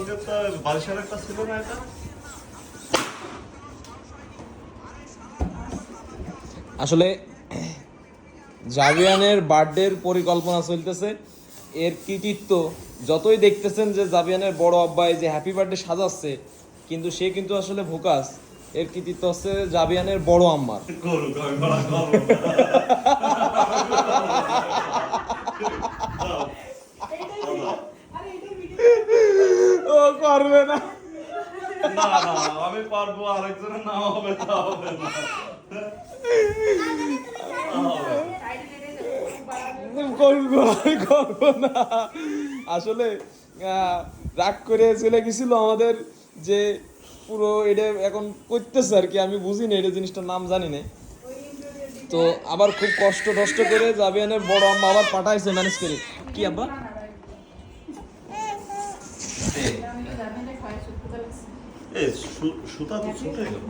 লগে তো বারিশার একটা ছিল না এটা? আসলে জাবিয়ানের বার্থডের পরিকল্পনা চলতেছে। এর কৃতিত্ব যতই দেখতেছেন যে জাবিয়ানের বড় আব্বা এই যে হ্যাপি বার্থডে সাজাচ্ছে, কিন্তু সে কিন্তু আসলে ভোকাস। এর কৃতিত্ব হচ্ছে জাবিয়ানের বড় আম্মার। করুক, আমি বলা করব ও করবে না। না না, আমি পারবো, আরেকজনের নাম হবে তা হবে না। করবো না আসলে রাগ করে চলে গেছিল আমাদের যে পুরো এটা এখন করতেছে আর কি, আমি বুঝি না এটা জিনিসটার নাম জানি না। তো আবার খুব কষ্ট করে জাবিয়ানের বড় আম্মা আবার পাঠাইছে ম্যানেজ করে। কি আব্বা? সুতা তো ছুটে গেল।